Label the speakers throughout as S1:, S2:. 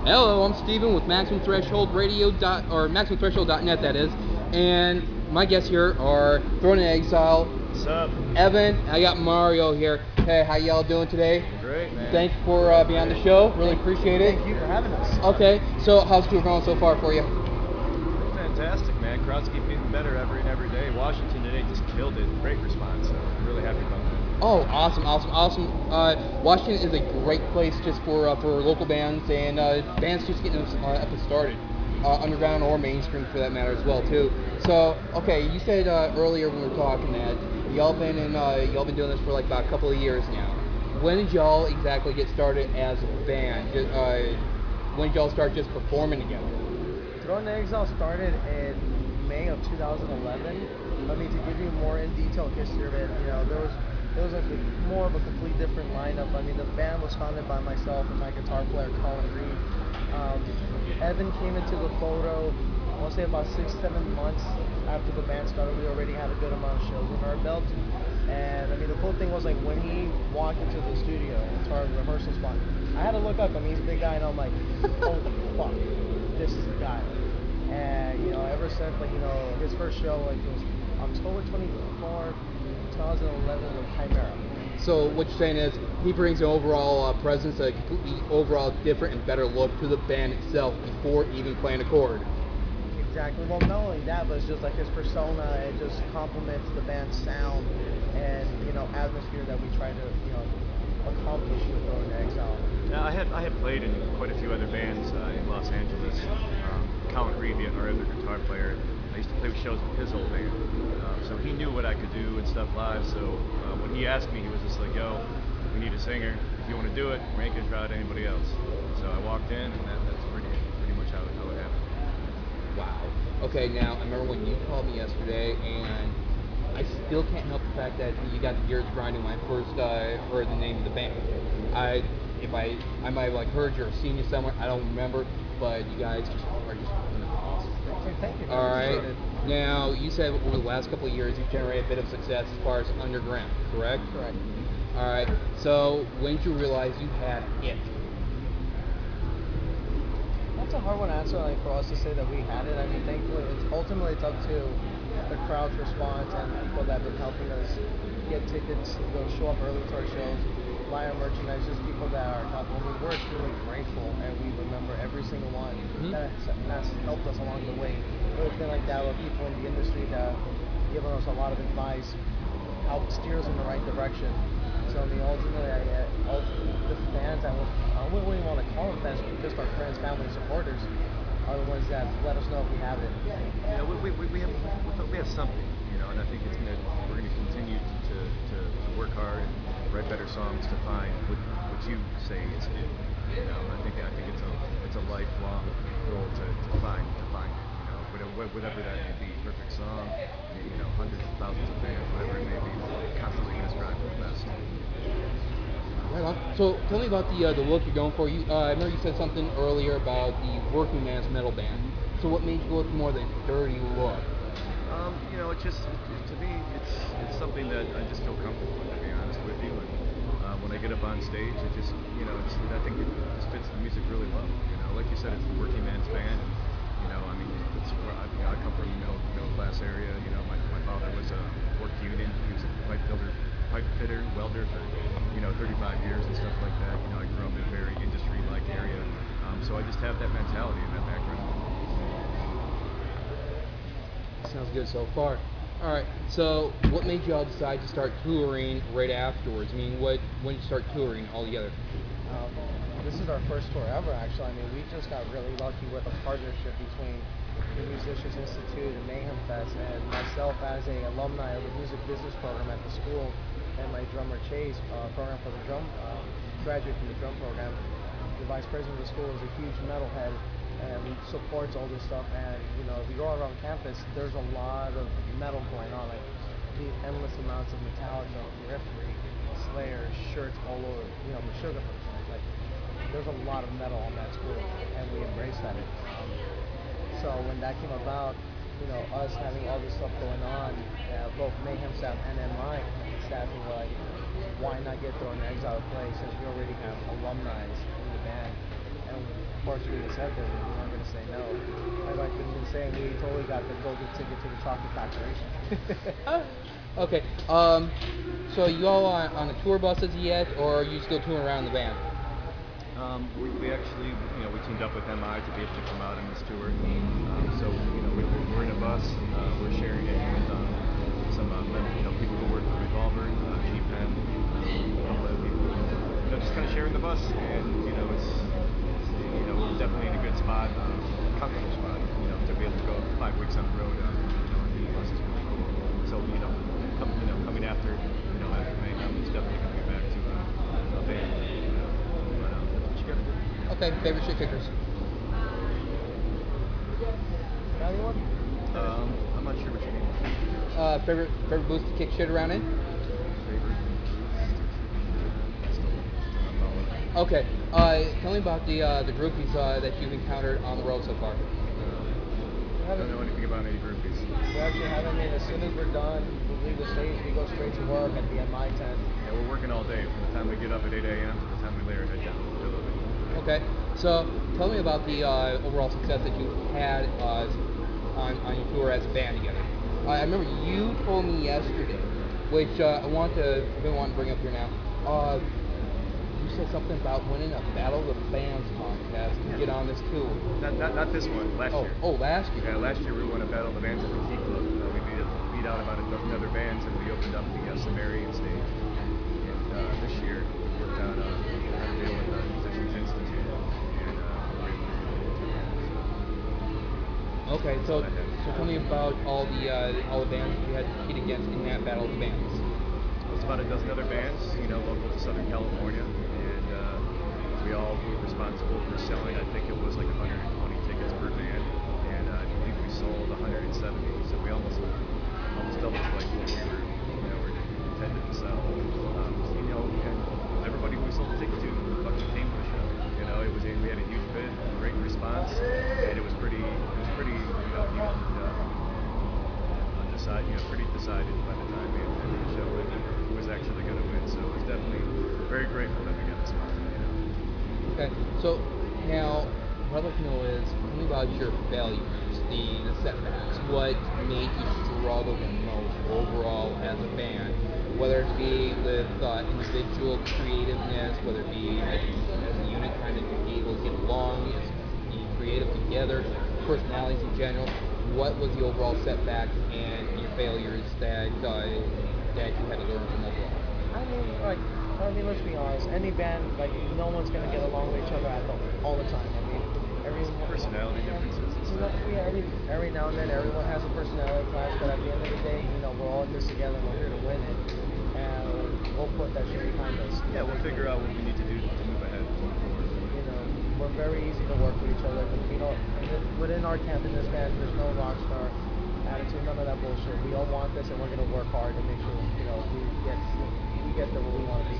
S1: Hello, I'm Steven with Maximum Threshold Radio or MaximumThreshold.net, that is. And my guests here are Thrown in Exile,
S2: What's up?
S1: Evan, and I got Mario here. Hey, how y'all doing today?
S2: Great, man.
S1: Thanks for being on the show. Really appreciate it.
S3: Thank you for having us.
S1: Okay, so how's the tour going so far for you?
S2: Fantastic, man. Crowds keep getting better every day. Washington today just killed it. Great response. So I'm really happy about that.
S1: Oh, awesome. Washington is a great place just for local bands and bands just getting up and started, underground or mainstream for that matter as well too. So, okay, you said earlier when we were talking that y'all been doing this for like about a couple of years now. When did y'all exactly get started as a band? When did y'all start just performing together?
S3: Thrown in Exile started in May of 2011. I mean, to give you more in detail history of it, there was more of a complete different lineup. I mean, the band was founded by myself and my guitar player Colin Reed. Evan came into the photo, I want to say about 6-7 months after the band started. We already had a good amount of shows under our belt. And I mean, the cool thing was like when he walked into the studio, into our rehearsal spot, I had to look up. I mean, he's a big guy, and I'm like, holy fuck, this is the guy. And ever since his first show, like it was October 24th, 2011 with Chimera.
S1: So what you're saying is he brings an overall presence, a completely overall different and better look to the band itself before even playing a chord.
S3: Exactly. Well, not only that, but it's just like his persona. It just complements the band's sound and atmosphere that we try to accomplish with Thrown in Exile.
S2: Now, I had played in quite a few other bands in Los Angeles. Colin Reed, our other guitar player, I used to play shows with his old band. So he knew what I could do and stuff live. So when he asked me, he was just like, "Yo, we need a singer. If you want to do it, we ain't gonna try out anybody else." So I walked in, and that's pretty much how it happened.
S1: Wow. Okay, now I remember when you called me yesterday, and I still can't help the fact that you got the gears grinding when I first heard the name of the band. I might have heard you or seen you somewhere. I don't remember, but you guys are just awesome.
S3: Thank you.
S1: All right. Now you said over the last couple of years you've generated a bit of success as far as underground, correct?
S3: Correct.
S1: All right. So when did you realize you had it?
S3: That's a hard one to answer, like for us to say that we had it. I mean, thankfully, it's up to the crowd's response and people that have been helping us get tickets, show up early to our shows, buy our merchandise. Just people that are helping. I mean, we're extremely grateful, and we remember every single one that's helped us along the way. It's been like that with people in the industry that have given us a lot of advice, helped steer us in the right direction. So I mean, ultimately, the fans, I wouldn't even want to call them fans, just our friends, family, supporters, are the ones that let us know if we have it.
S2: We have something, and I think we're gonna continue to work hard and write better songs to find what you say is it. I think it's a lifelong goal to find whatever that may be, perfect song, hundreds of thousands of fans, whatever it may be, constantly gonna strive for the best.
S1: Right on. So tell me about the look you're going for. I remember you said something earlier about the working man's metal band. So what made you go with more the dirty look?
S2: To me, it's something that I just feel comfortable with, to be honest with you. And when I get up on stage, I think it just fits the music really well. Like you said, it's the working man's band. I mean, I come from a middle class area. My father was worked union. He was a pipe fitter, welder for 35 years and stuff like that. I grew up in a very industry-like area, so I just have that mentality and that background.
S1: Sounds good so far. All right. So what made y'all decide to start touring right afterwards? I mean, when did you start touring all together?
S3: This is our first tour ever, actually. I mean, we just got really lucky with a partnership between the Musicians Institute and Mayhem Fest, and myself as a alumni of the music business program at the school, and my drummer Chase, program for the drum, graduate from the drum program. The vice president of the school is a huge metalhead and supports all this stuff. And if you go around campus, there's a lot of metal going on, like the endless amounts of Metallica, Periphery, Slayer, shirts all over, the Sugar House. Like there's a lot of metal on that school, and we embrace that. So when that came about, us having all this stuff going on, both Mayhem staff and MI staffing were like, why not get Thrown in Exile to play since we already have alumni in the band? And and of course we accepted it. We weren't going to say no. Like I've been saying, we totally got the golden ticket to the chocolate factory.
S1: Okay. So you all on the tour buses yet, or are you still touring around the band?
S2: We actually, we teamed up with MI to be able to come out on this tour. So, we're in a bus. We're sharing it with some, people who work for Revolver, G-Pen, a couple other people. Just kind of sharing the bus, and we're definitely in a good spot, comfortable spot, to be able to go 5 weeks on the road. The bus is really cool. So, coming after Mayhem, it's definitely going to be back to a band. But that's what you got to do.
S1: Okay. Favorite shit kickers?
S3: Anyone?
S2: I'm not sure what you mean.
S1: Favorite booth to kick shit around in?
S2: Favorite?
S1: Okay. Tell me about the groupies that you've encountered on the road so far.
S2: I don't know anything about any groupies.
S3: We actually have, as soon as we're done, we leave the stage, we go straight to work at the MI tent.
S2: Yeah, we're working all day from the time we get up at 8 a.m. to the time we lay our head down.
S1: Okay. So tell me about the overall success that you've had on your tour as a band together. I remember you told me yesterday, which I've been wanting to bring up here now. You said something about winning a Battle of the Bands contest to get on this tour.
S2: Not this one. Last year.
S1: Oh, last year.
S2: Yeah, last year we won a Battle of the Bands at the Key Club. We beat out about a dozen other bands, and we opened up the Sumerian stage. And this year we worked on a deal with the Musicians Institute, and we were able to get into
S1: Okay, so tell me about all the bands you had to compete against in that Battle of the Bands.
S2: It was about a dozen other bands, local to Southern California, and we all were responsible for selling. I think it was like 120 tickets per band, and I believe we sold 170. So we almost doubled like what we were intended to sell. And everybody who we sold the ticket to fucking came to the show. We had a huge bid, great response, and it was pretty pretty decided by the time we ended the show who was actually going to win. So it was definitely very grateful that we got this spot.
S1: Okay, so now what I'd like to know is, tell me about your failures, the setbacks. What made you struggle the most overall as a band? Whether it be with individual creativeness, whether it be as a unit trying to be able to get along, be creative together, personalities in general. What was the overall setback and your failures that you had to learn from overall?
S3: Let's be honest. Any band, no one's gonna get along with each other all the time.
S2: Personality differences.
S3: Every now and then, everyone has a personality clash, but at the end of the day, we're all in this together. And we're here to win it, and we'll put that shit behind us.
S2: Yeah, we'll figure out what we need to do to move ahead, to move forward.
S3: We're very easy to work with each other. Within our camp in this band, there's no rock star attitude, none of that bullshit. We all want this, and we're gonna work hard to make sure we get there where we want to be.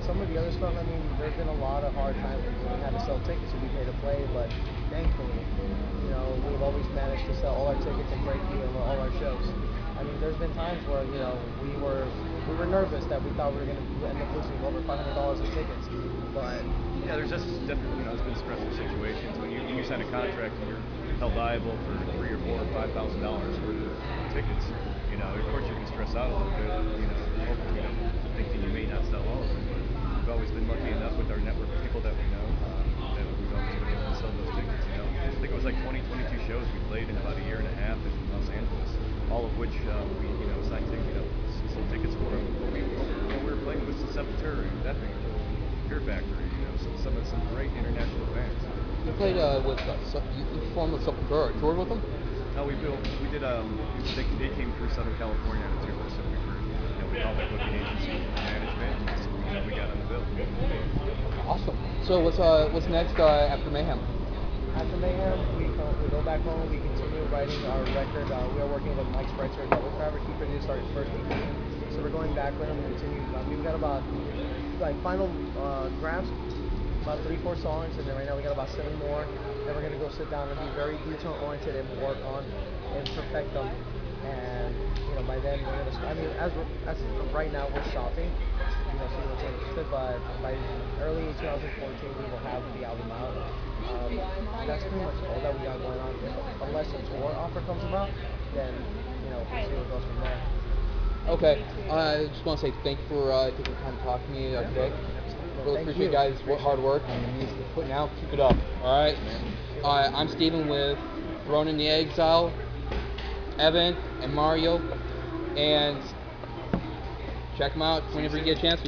S3: Some of the other stuff. There's been a lot of hard times when we had to sell tickets to be paid to play, but thankfully, we've always managed to sell all our tickets and break even with all our shows. There's been times where we were nervous that we thought we were gonna end up losing over $500 in tickets, but.
S2: Yeah, there's just definitely, there's been stressful situations when you sign a contract and you're held liable for $3,000 or $4,000 or $5,000 worth of tickets. Of course you can stress out a little bit. Hopefully, thinking you may not sell all of them. But we've always been lucky enough with our network of people that we know that we've always been able to sell those tickets. I think it was like 22 shows we played in about a year and a half in Los Angeles, all of which we signed some tickets for. But we were playing with Sepultura and Death Angel, Fear Factory. Some great international bands.
S1: You played you formed with Sepultura, toured with them?
S2: No, we did. They came through Southern California on a tour, so we called it booking agency management. So we got on the bill.
S1: Awesome. So what's next after Mayhem?
S3: After Mayhem, we go back home. We continue writing our record. We are working with Mike Spreitzer at Double Fabric. He produced our first EP, so we're going back with him and continue. We've got about final drafts. About 3-4 songs, and then right now we got about 7 more. Then we're gonna go sit down and be very detail oriented and work on and perfect them. And by then we're gonna. As of right now we're shopping. see what's interested. But by early 2014, we will have the album out. That's pretty much all that we got going on. Unless a tour offer comes about, then we'll see what goes from there.
S1: Okay, I just want to say thank you for taking the time to talk to me today. Really
S3: Thank
S1: appreciate
S3: you.
S1: guys' hard work and the music you're putting out. Keep it up. All right. I'm Steven with Thrown in the Exile, Evan and Mario, and check them out whenever you get a chance.